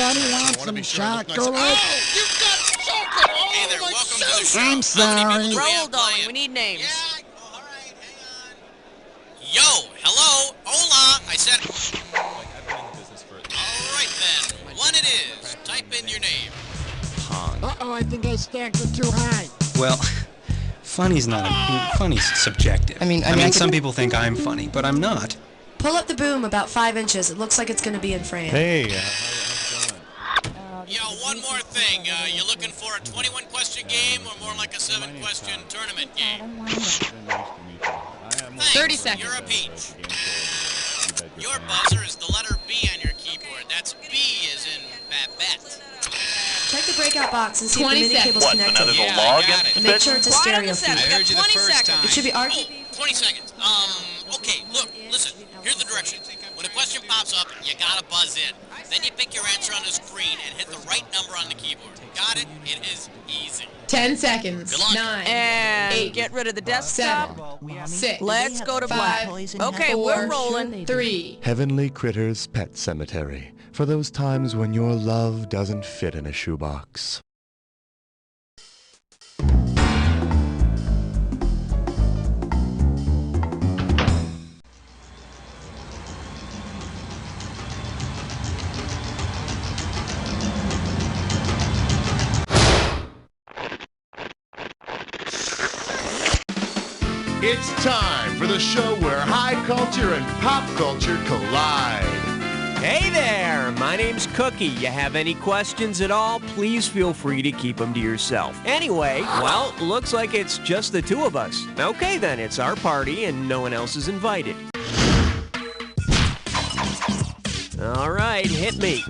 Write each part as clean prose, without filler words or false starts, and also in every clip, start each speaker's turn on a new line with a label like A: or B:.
A: Anybody want some chocolate?
B: Oh, you've got chocolate all
C: Hey there,
B: over my
C: welcome to the
B: suit.
C: show.
A: I'm
C: How many
A: sorry.
C: people do we
D: Roll,
C: have
D: darling.
C: playing?
D: We need names.
C: Yeah, all right, hang on. Yo, hello, hola. I said. All right then, one it is. Type in your name.
A: Uh-oh, I think I stacked it too high.
E: Well, funny's subjective.
F: I mean,
E: some people think I'm funny, but I'm not.
G: Pull up the boom about 5 inches. It looks like it's going to be in frame.
H: Hey, how's it going?
C: Yo, one more thing. You looking for a 21-question game or more like a 7-question tournament game? Thanks.
D: 30 seconds.
C: You're a peach. Your buzzer is the letter B on your keyboard. That's B as in Babette.
G: Check the breakout box and see if the
D: 20
G: MIDI cable's
D: seconds.
G: connected.
C: Yeah, I got it.
G: And make sure it's a
D: Quiet on
G: stereo
D: the set.
G: feed.
D: I heard you the
C: 20
D: first
C: seconds.
D: time.
G: It should be
C: Oh,
G: RGB.
C: 20 seconds. Okay, look, listen. Here's the directions. When a question pops up, you gotta buzz in. Then you pick your answer on the screen and hit the right number on the keyboard. Got it? It is easy.
I: 10 seconds.
C: Good luck.
I: 9.
D: And
I: 8,
D: get rid of the desktop.
I: 7. 6.
D: Let's go to black.
I: 5.
D: Okay,
I: 4,
D: we're rolling.
I: 3.
H: Heavenly Critters Pet Cemetery. For those times when your love doesn't fit in a shoebox. It's time for the show where high culture and pop culture collide.
J: Hey there, my name's Cookie. You have any questions at all, please feel free to keep them to yourself. Anyway, well, looks like it's just the two of us. Okay then, it's our party and no one else is invited. All right, hit me.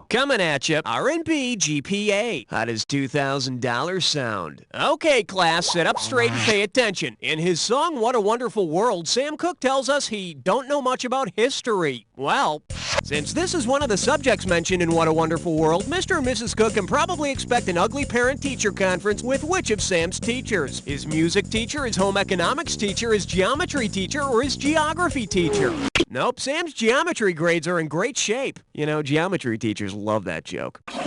J: Coming at you, R&B GPA. How does $2,000 sound? Okay, class, sit up straight and pay attention. In his song, What a Wonderful World, Sam Cooke tells us he don't know much about history. Well, since this is one of the subjects mentioned in What a Wonderful World, Mr. and Mrs. Cooke can probably expect an ugly parent-teacher conference with which of Sam's teachers? His music teacher, his home economics teacher, his geometry teacher, or his geography teacher? Nope, Sam's geometry grades are in great shape. You know, geometry teachers love that joke. All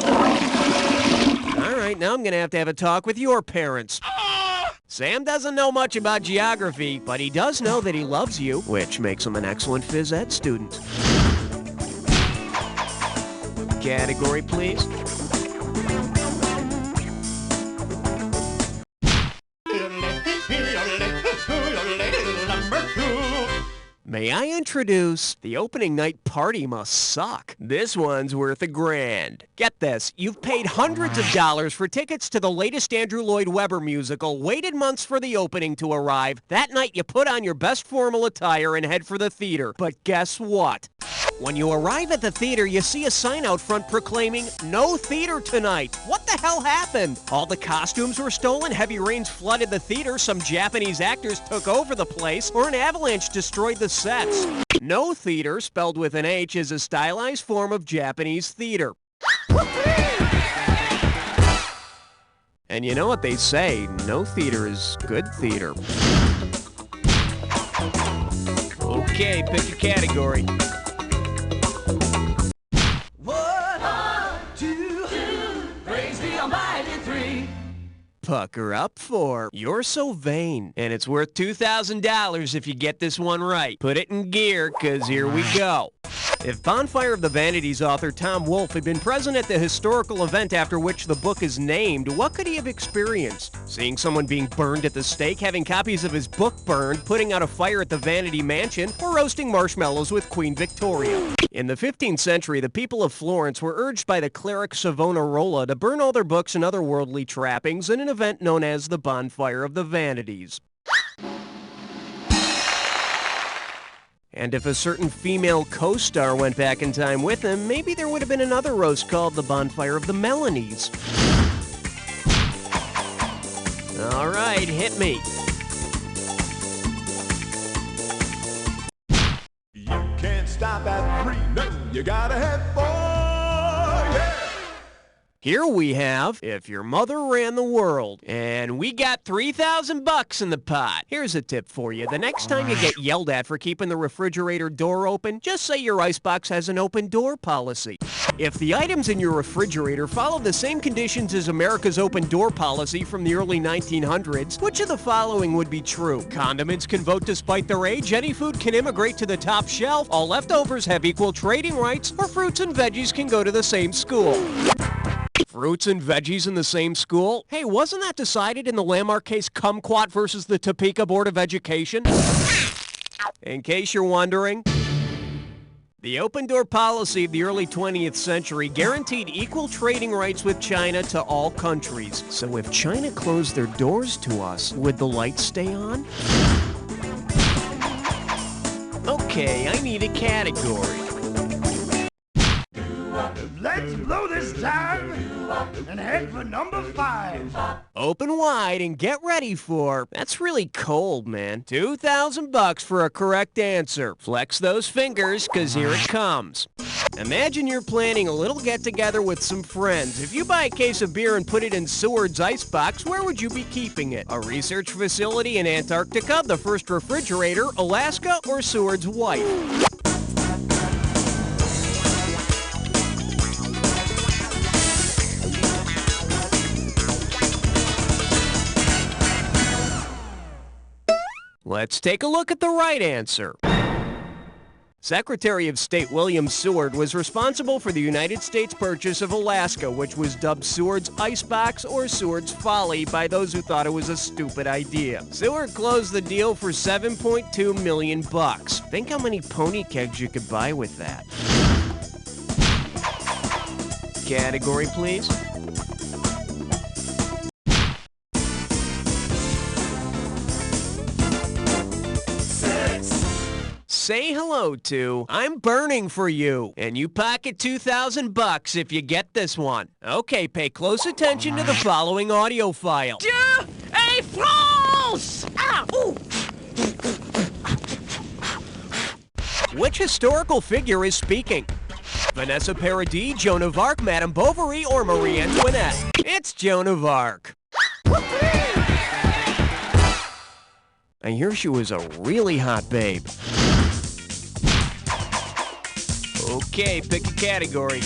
J: right, now I'm going to have a talk with your parents. Sam doesn't know much about geography, but he does know that he loves you, which makes him an excellent phys ed student. Category, please. May I introduce the opening night party must suck. This one's worth $1,000. Get this, you've paid hundreds of dollars for tickets to the latest Andrew Lloyd Webber musical, waited months for the opening to arrive. That night you put on your best formal attire and head for the theater. But guess what? When you arrive at the theater, you see a sign out front proclaiming, "No theater tonight." What the hell happened? All the costumes were stolen, heavy rains flooded the theater, some Japanese actors took over the place, or an avalanche destroyed the sets. No theater, spelled with an H, is a stylized form of Japanese theater. And you know what they say, no theater is good theater. Okay, pick a category. Pucker up for You're So Vain. And it's worth $2,000 if you get this one right. Put it in gear, 'cause here we go. If Bonfire of the Vanities author Tom Wolfe had been present at the historical event after which the book is named, what could he have experienced? Seeing someone being burned at the stake, having copies of his book burned, putting out a fire at the Vanity Mansion, or roasting marshmallows with Queen Victoria? In the 15th century, the people of Florence were urged by the cleric Savonarola to burn all their books and other worldly trappings in an event known as the Bonfire of the Vanities. And if a certain female co-star went back in time with him, maybe there would have been another roast called the Bonfire of the Melanies. All right, hit me.
H: You can't stop at 3, no, you gotta have 4, yeah!
J: Here we have If Your Mother Ran the World, and we got $3,000 in the pot. Here's a tip for you. The next time you get yelled at for keeping the refrigerator door open, just say your icebox has an open door policy. If the items in your refrigerator follow the same conditions as America's open door policy from the early 1900s, which of the following would be true? Condiments can vote despite their age, any food can immigrate to the top shelf, all leftovers have equal trading rights, or fruits and veggies can go to the same school. Fruits and veggies in the same school? Hey, wasn't that decided in the landmark case Kumquat versus the Topeka Board of Education? In case you're wondering, the open door policy of the early 20th century guaranteed equal trading rights with China to all countries. So if China closed their doors to us, would the lights stay on? Okay, I need a category.
F: Let's blow this time and head for number 5.
J: Open wide and get ready for, that's really cold, man, $2,000 for a correct answer. Flex those fingers, cause here it comes. Imagine you're planning a little get-together with some friends. If you buy a case of beer and put it in Seward's icebox, where would you be keeping it? A research facility in Antarctica, the first refrigerator, Alaska, or Seward's wife? Let's take a look at the right answer. Secretary of State William Seward was responsible for the United States purchase of Alaska, which was dubbed Seward's Icebox or Seward's Folly by those who thought it was a stupid idea. Seward closed the deal for $7.2 million. Think how many pony kegs you could buy with that. Category, please. Say hello to I'm Burning for You, and you pocket $2,000 if you get this one. Okay, pay close attention to the following audio file.
B: Hey, France! Ah, ooh.
J: Which historical figure is speaking? Vanessa Paradis, Joan of Arc, Madame Bovary, or Marie Antoinette? It's Joan of Arc. I hear she was a really hot babe. Okay, pick a category.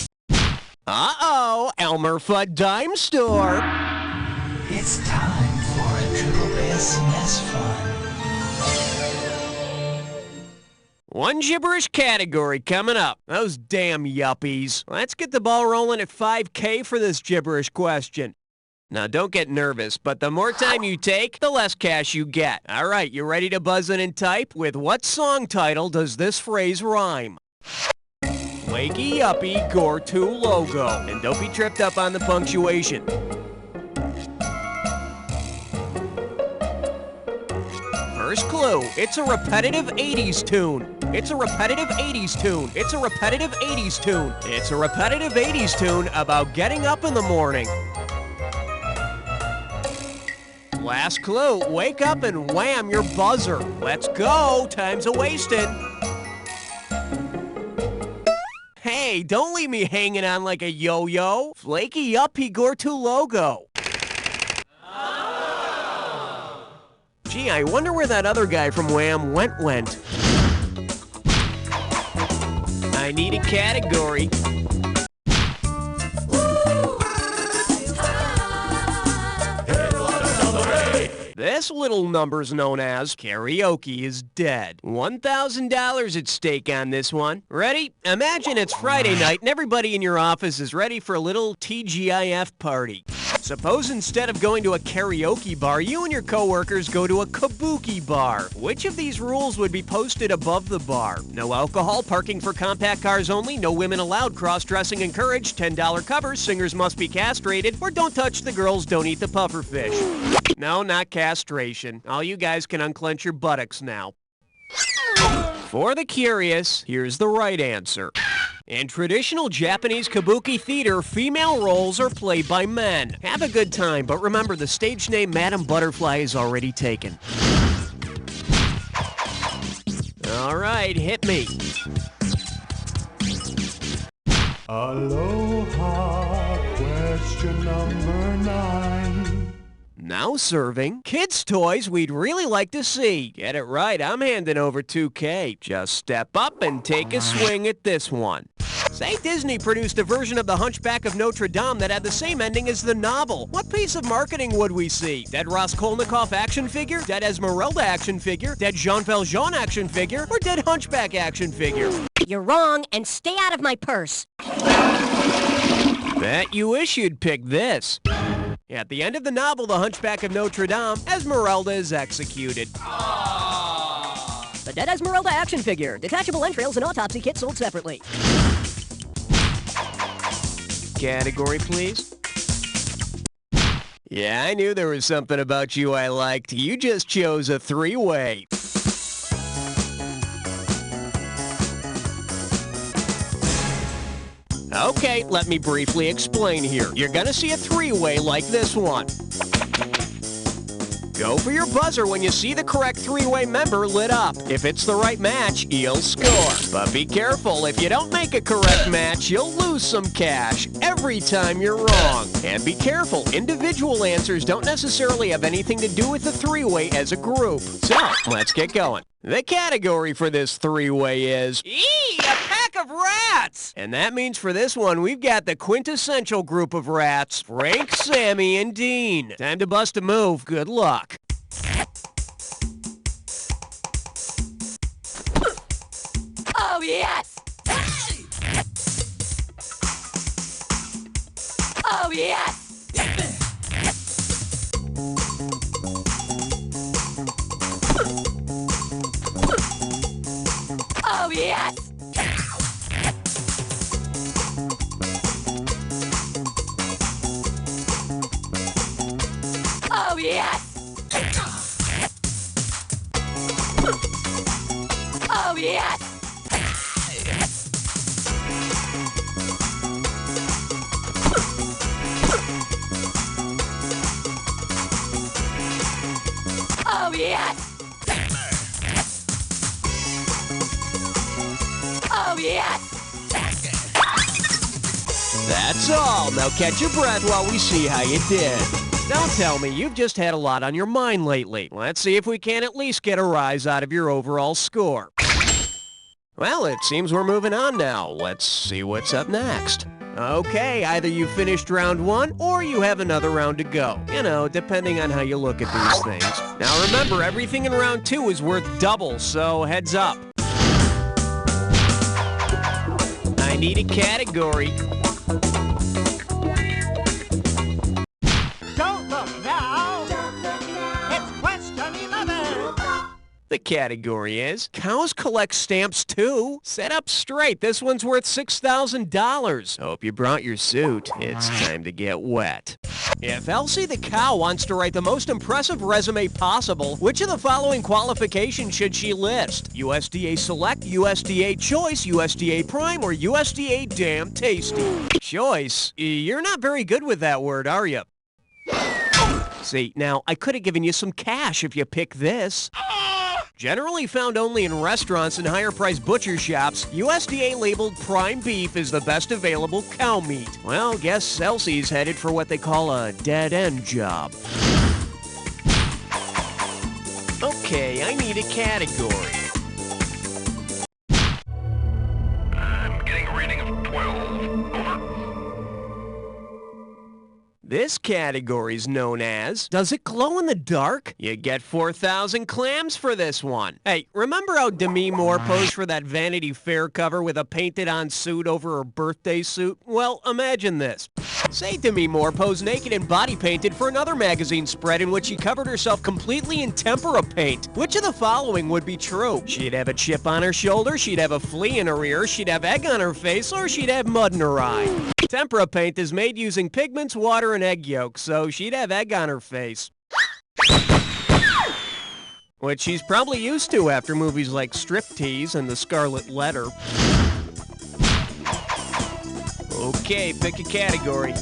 J: Uh-oh, Elmer Fudd Dime Store.
I: It's time for a Triple S fun.
J: One gibberish category coming up. Those damn yuppies. Let's get the ball rolling at $5K for this gibberish question. Now, don't get nervous, but the more time you take, the less cash you get. All right, you ready to buzz in and type? With what song title does this phrase rhyme? Flaky Yuppie Gore-2 logo. And don't be tripped up on the punctuation. First clue, it's a repetitive 80s tune. It's a repetitive 80s tune. It's a repetitive 80s tune. It's a repetitive 80s tune about getting up in the morning. Last clue, wake up and wham your buzzer. Let's go, time's a-wasting. Hey, don't leave me hanging on like a yo-yo. Flaky Yuppie Gore-2 logo. Oh. Gee, I wonder where that other guy from Wham went. I need a category. This little number's known as Karaoke is Dead. $1,000 at stake on this one. Ready? Imagine it's Friday night and everybody in your office is ready for a little TGIF party. Suppose instead of going to a karaoke bar, you and your coworkers go to a kabuki bar. Which of these rules would be posted above the bar? No alcohol, parking for compact cars only, no women allowed, cross-dressing encouraged, $10 covers, singers must be castrated, or don't touch the girls, don't eat the pufferfish. No, not castration. All you guys can unclench your buttocks now. For the curious, here's the right answer. In traditional Japanese kabuki theater, female roles are played by men. Have a good time, but remember the stage name Madame Butterfly is already taken. All right, hit me.
F: Aloha, where's question number 9.
J: Now serving kids' toys we'd really like to see. Get it right, I'm handing over 2K. Just step up and take a swing at this one. Say Disney produced a version of The Hunchback of Notre Dame that had the same ending as the novel. What piece of marketing would we see? Dead Raskolnikov action figure? Dead Esmeralda action figure? Dead Jean Valjean action figure? Or dead Hunchback action figure?
B: You're wrong, and stay out of my purse.
J: Bet you wish you'd pick this. At the end of the novel, The Hunchback of Notre Dame, Esmeralda is executed.
B: The Dead Esmeralda action figure. Detachable entrails and autopsy kit sold separately.
J: Category, please. Yeah, I knew there was something about you I liked. You just chose a 3-way. Okay, let me briefly explain here. You're gonna see a 3-way like this one. Go for your buzzer when you see the correct 3-way member lit up. If it's the right match, you'll score. But be careful, if you don't make a correct match, you'll lose some cash every time you're wrong. And be careful, individual answers don't necessarily have anything to do with the 3-way as a group. So, let's get going. The category for this 3-way is...
B: Eee! A pack of rats!
J: And that means for this one, we've got the quintessential group of rats, Frank, Sammy, and Dean. Time to bust a move. Good luck.
B: Oh, yes! Oh, yes! Oh, yes! Oh, yes! Oh, yes! Oh, yes! Oh, yes!
J: That's all. Now catch your breath while we see how you did. Don't tell me you've just had a lot on your mind lately. Let's see if we can at least get a rise out of your overall score. Well, it seems we're moving on now. Let's see what's up next. Okay, either you finished round 1 or you have another round to go. You know, depending on how you look at these things. Now remember, everything in round 2 is worth double, so heads up. I need a category.
F: Don't look now. It's question 11.
J: The category is cows collect stamps too. Set up straight. This one's worth $6,000. Hope you brought your suit. It's time to get wet. If Elsie the cow wants to write the most impressive resume possible, which of the following qualifications should she list? USDA Select, USDA Choice, USDA Prime, or USDA Damn Tasty? Choice? You're not very good with that word, are you? See, now, I could have given you some cash if you pick this. Generally found only in restaurants and higher-priced butcher shops, USDA-labeled prime beef is the best available cow meat. Well, guess Elsie's headed for what they call a dead-end job. Okay, I need a category.
K: I'm getting a reading of 12. Over.
J: This category's known as, does it glow in the dark? You get 4,000 clams for this one. Hey, remember how Demi Moore posed for that Vanity Fair cover with a painted-on suit over her birthday suit? Well, imagine this. Say Demi Moore posed naked and body-painted for another magazine spread in which she covered herself completely in tempera paint. Which of the following would be true? She'd have a chip on her shoulder, she'd have a flea in her ear, she'd have egg on her face, or she'd have mud in her eye. Tempera paint is made using pigments, water, and egg yolk, so she'd have egg on her face. Which she's probably used to after movies like Striptease and The Scarlet Letter. Okay, pick a category.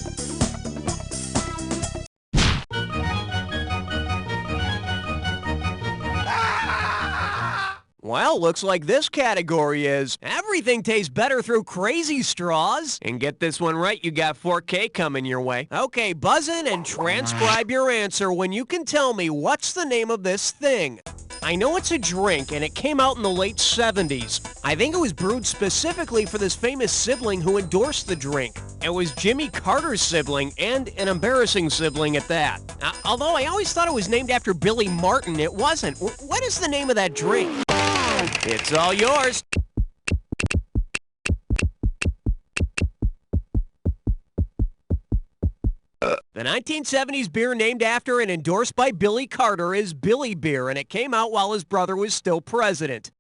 J: Well, looks like this category is everything tastes better through crazy straws. And get this one right, you got 4K coming your way. Okay, buzz in and transcribe your answer when you can tell me what's the name of this thing. I know it's a drink, and it came out in the late 70s. I think it was brewed specifically for this famous sibling who endorsed the drink. It was Jimmy Carter's sibling, and an embarrassing sibling at that. Although I always thought it was named after Billy Martin, it wasn't. What is the name of that drink? It's all yours. The 1970s beer named after and endorsed by Billy Carter is Billy Beer, and it came out while his brother was still president.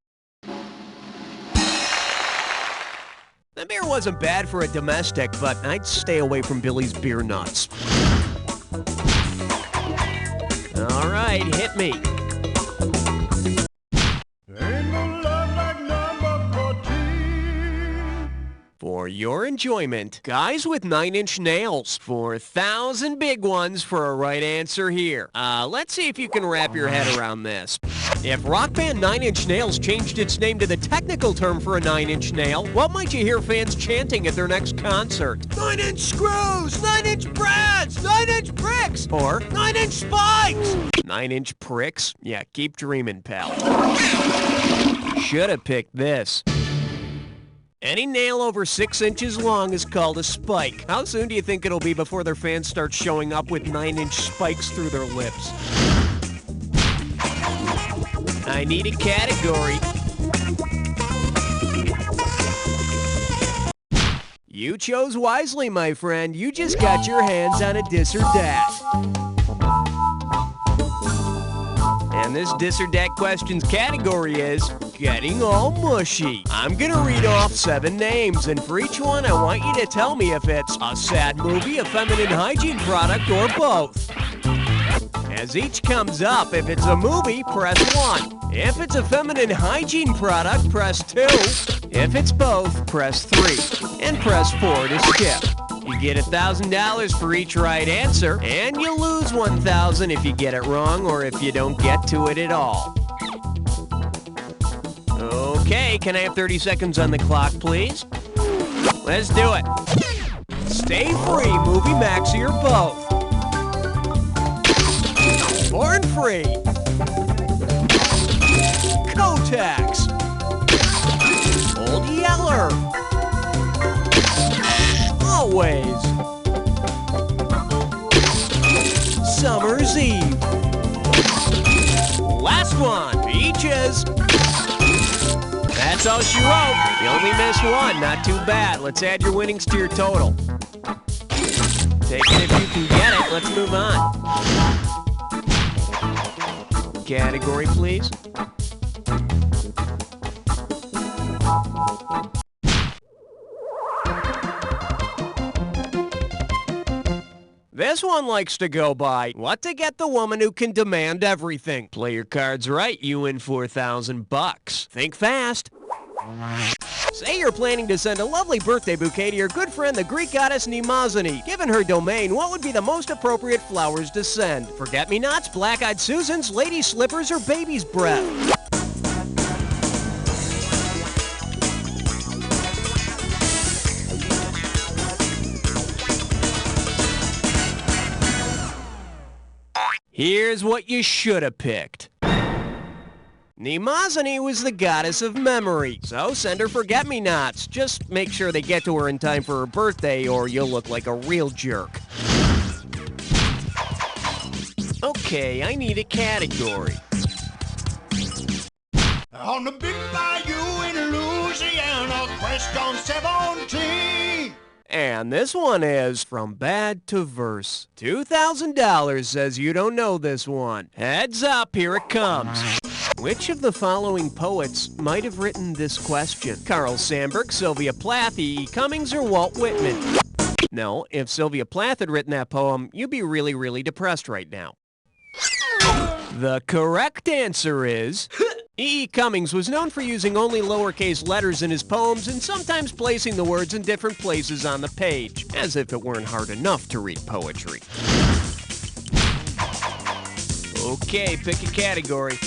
J: The beer wasn't bad for a domestic, but I'd stay away from Billy's beer nuts. All right, hit me. For your enjoyment, guys with 9-inch nails. 4,000 big ones for a right answer here. Let's see if you can wrap your head around this. If rock band 9-inch Nails changed its name to the technical term for a 9-inch nail, what might you hear fans chanting at their next concert? 9-inch screws! 9-inch brads! 9-inch pricks! Or 9-inch spikes! 9-inch pricks? Yeah, keep dreaming, pal. Should have picked this. Any nail over 6 inches long is called a spike. How soon do you think it'll be before their fans start showing up with 9-inch spikes through their lips? I need a category. You chose wisely, my friend. You just got your hands on a dis or dat. And this dis or dat questions category is getting all mushy. I'm gonna read off 7 names, and for each one I want you to tell me if it's a sad movie, a feminine hygiene product, or both. As each comes up, if it's a movie, press 1. If it's a feminine hygiene product, press 2. If it's both, press 3. And press 4 to skip. You get $1,000 for each right answer, and you lose $1,000 if you get it wrong or if you don't get to it at all. Okay, can I have 30 seconds on the clock, please? Let's do it. Stay free, Movie Maxi, or both. Born free. Kotex. Old Yeller. Always. Summer's Eve. Last one, Beaches. That's all she wrote. You only missed one, not too bad. Let's add your winnings to your total. Take it if you can get it. Let's move on. Category, please. This one likes to go by, what to get the woman who can demand everything. Play your cards right, you win $4,000. Think fast. Say you're planning to send a lovely birthday bouquet to your good friend, the Greek goddess Mnemosyne. Given her domain, what would be the most appropriate flowers to send? Forget-me-nots, black-eyed Susans, lady slippers, or baby's breath? Here's what you should have picked. Mnemosyne was the goddess of memory, so send her forget-me-nots. Just make sure they get to her in time for her birthday or you'll look like a real jerk. Okay, I need a category.
F: On the big bayou in Louisiana, quest on 17.
J: And this one is From Bad to Verse. $2,000 says you don't know this one. Heads up, here it comes. Which of the following poets might have written this question? Carl Sandburg, Sylvia Plath, E. Cummings, or Walt Whitman? No, if Sylvia Plath had written that poem, you'd be really, really depressed right now. The correct answer is... E. Cummings was known for using only lowercase letters in his poems and sometimes placing the words in different places on the page, as if it weren't hard enough to read poetry. Okay, pick a category.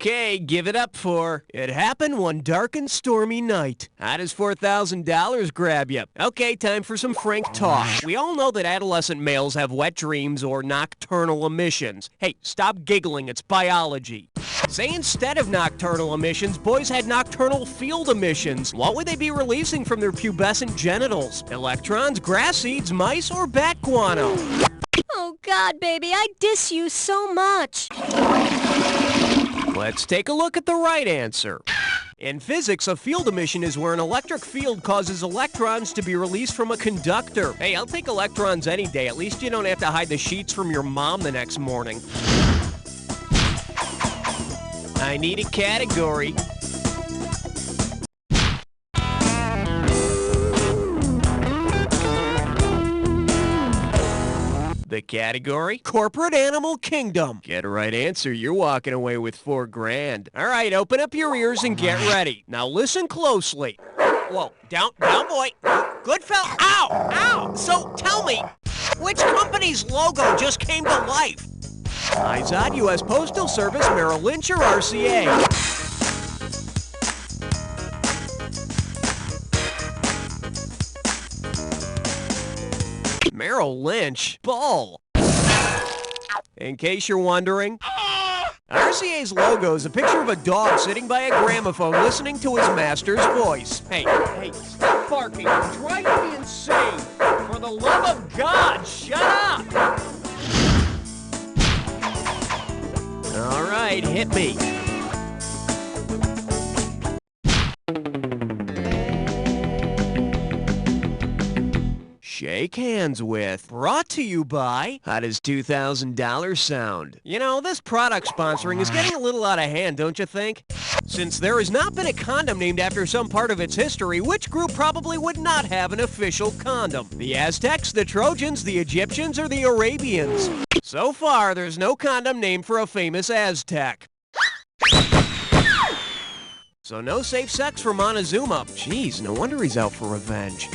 J: Okay, give it up for It Happened One Dark and Stormy Night. How does $4,000 grab you? Okay, time for some frank talk. We all know that adolescent males have wet dreams or nocturnal emissions. Hey, stop giggling, it's biology. Say instead of nocturnal emissions, boys had nocturnal field emissions. What would they be releasing from their pubescent genitals? Electrons, grass seeds, mice, or bat guano?
B: Oh, God, baby, I diss you so much.
J: Let's take a look at the right answer. In physics, a field emission is where an electric field causes electrons to be released from a conductor. Hey, I'll take electrons any day. At least you don't have to hide the sheets from your mom the next morning. I need a category. The category? Corporate Animal Kingdom. Get a right answer, you're walking away with $4 grand. All right, open up your ears and get ready. Now listen closely. Whoa, down, boy. Good fell. Ow, ow. So tell me, which company's logo just came to life? Izod, U.S. Postal Service, Merrill Lynch, or RCA? Merrill Lynch? Bull. In case you're wondering, RCA's logo is a picture of a dog sitting by a gramophone listening to his master's voice. Hey, stop barking. You're driving me insane. For the love of God, shut up! All right, hit me. Shake hands with. Brought to you by. How does $2,000 sound? You know, this product sponsoring is getting a little out of hand, don't you think? Since there has not been a condom named after some part of its history, which group probably would not have an official condom? The Aztecs, the Trojans, the Egyptians, or the Arabians? So far, there's no condom named for a famous Aztec. So no safe sex for Montezuma. Jeez, no wonder he's out for revenge.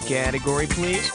J: Category, please.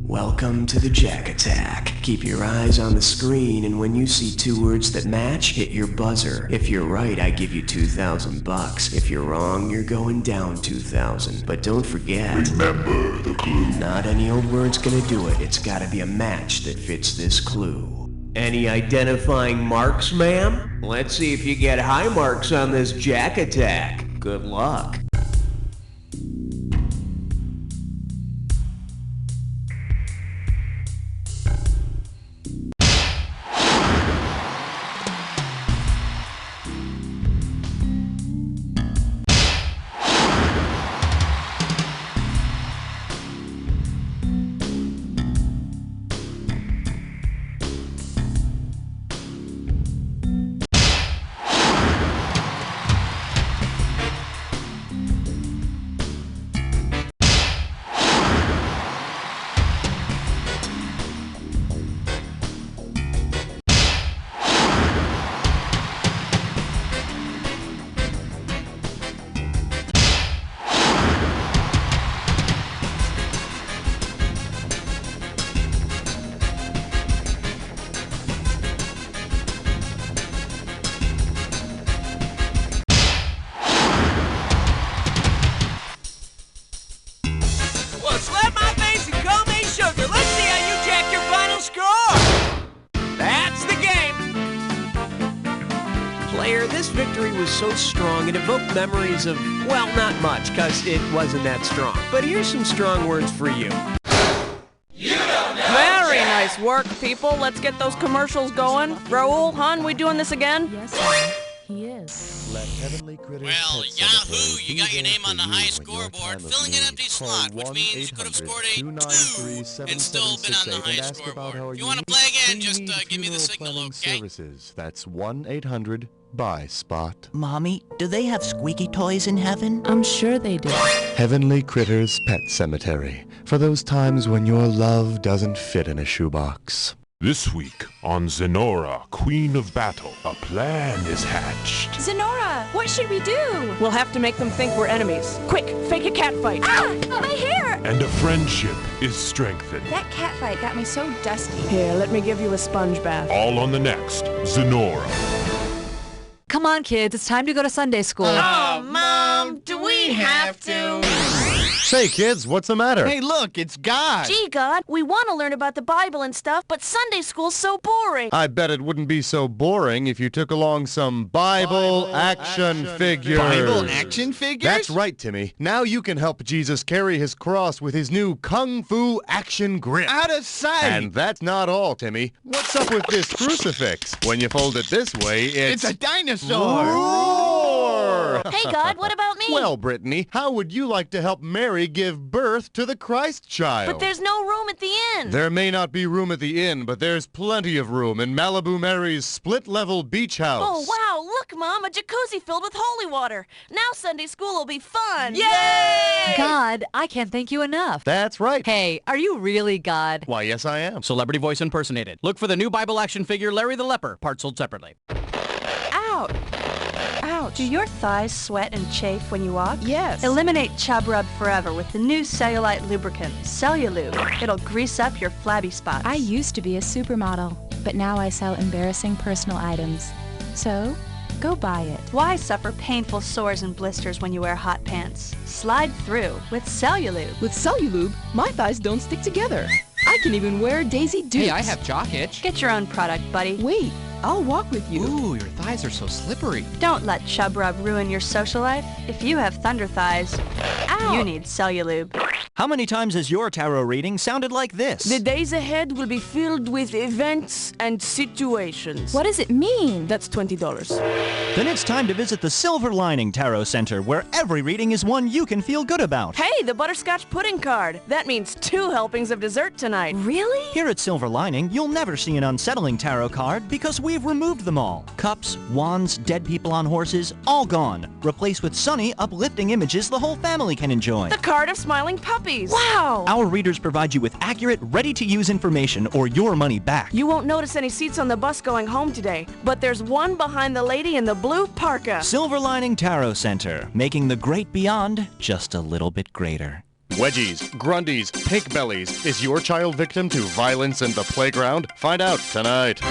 J: Welcome to the Jack Attack. Keep your eyes on the screen, and when you see two words that match, hit your buzzer. If you're right, I give you $2,000. If you're wrong, you're going down 2,000. But don't forget, remember the clue. Not any old word's gonna do it. It's gotta be a match that fits this clue. Any identifying marks, ma'am? Let's see if you get high marks on this Jack Attack. Good luck. This victory was so strong it evoked memories of, well, not much, because it wasn't that strong. But here's some strong words for you.
D: Very nice work, people. Let's get those commercials going. Raul, hon, we doing this again?
G: Yes, ma'am.
L: He is.
H: Let Heavenly Critters
C: Well,
H: Pet
C: Yahoo!
H: Cemetery
C: You
H: be
C: got your
H: there
C: name
H: for
C: on the
H: you
C: high
H: when your
C: scoreboard,
H: time of
C: filling an
H: need.
C: empty
H: Call
C: slot, which means you could have scored a 2 and still been on the high scoreboard. If you want to play again, just give me the signal, okay?
H: Services. That's 1-800-BUY-SPOT.
M: Mommy, do they have squeaky toys in heaven?
L: I'm sure they do.
H: Heavenly Critters Pet Cemetery. For those times when your love doesn't fit in a shoebox.
N: This week on Zenora, Queen of Battle, a plan is hatched.
B: Zenora, what should we do? We'll have to make them think we're enemies. Quick, fake a cat fight.
O: Ah! My hair!
N: And a friendship is strengthened.
O: That cat fight got me so dusty.
B: Here, let me give you a sponge bath.
N: All on the next Zenora.
L: Come on, kids. It's time to go to Sunday school.
D: Oh, Mom, do we have to?
H: Say, kids, what's the matter?
A: Hey, look, it's God.
B: Gee, God, we want to learn about the Bible and stuff, but Sunday school's so boring.
H: I bet it wouldn't be so boring if you took along some Bible action figures.
A: Bible action figures?
H: That's right, Timmy. Now you can help Jesus carry his cross with his new Kung Fu action grip.
A: Out of sight.
H: And that's not all, Timmy. What's up with this crucifix? When you fold it this way,
A: It's a dinosaur.
H: Roar!
B: Hey, God, what about me?
H: Well, Brittany, how would you like to help Mary give birth to the Christ child?
B: But there's no room at the inn.
H: There may not be room at the inn, but there's plenty of room in Malibu Mary's split-level beach house.
B: Oh, wow, look, Mom, a jacuzzi filled with holy water. Now Sunday school will be fun.
L: Yay! God, I can't thank you enough.
H: That's right.
L: Hey, are you really God?
H: Why, yes, I am.
P: Celebrity voice impersonated. Look for the new Bible action figure Larry the Leper, parts sold separately.
Q: Ouch. Ouch. Do your thighs sweat and chafe when you walk?
D: Yes.
Q: Eliminate chub rub forever with the new cellulite lubricant, Cellulube. It'll grease up your flabby spots.
L: I used to be a supermodel, but now I sell embarrassing personal items. So, go buy it.
Q: Why suffer painful sores and blisters when you wear hot pants? Slide through with Cellulube.
R: With Cellulube, my thighs don't stick together. I can even wear Daisy Dukes.
P: Hey, I have jock itch.
Q: Get your own product, buddy.
R: Wait, I'll walk with you.
P: Ooh, your thighs are so slippery.
Q: Don't let chub rub ruin your social life. If you have thunder thighs, you need Cellulube.
M: How many times has your tarot reading sounded like this?
B: The days ahead will be filled with events and situations.
L: What does it mean?
B: That's $20.
M: Then it's time to visit the Silver Lining Tarot Center, where every reading is one you can feel good about.
B: Hey, the butterscotch pudding card. That means 2 helpings of dessert tonight.
L: Really?
M: Here at Silver Lining, you'll never see an unsettling tarot card because we've removed them all. Cups, wands, dead people on horses, all gone. Replaced with sunny, uplifting images the whole family can enjoy.
B: The card of smiling puppies. Wow!
M: Our readers provide you with accurate, ready-to-use information or your money back.
B: You won't notice any seats on the bus going home today, but there's one behind the lady in the blue parka.
M: Silver Lining Tarot Center, making the great beyond just a little bit greater.
H: Wedgies, Grundies, Pink Bellies. Is your child victim to violence in the playground? Find out tonight.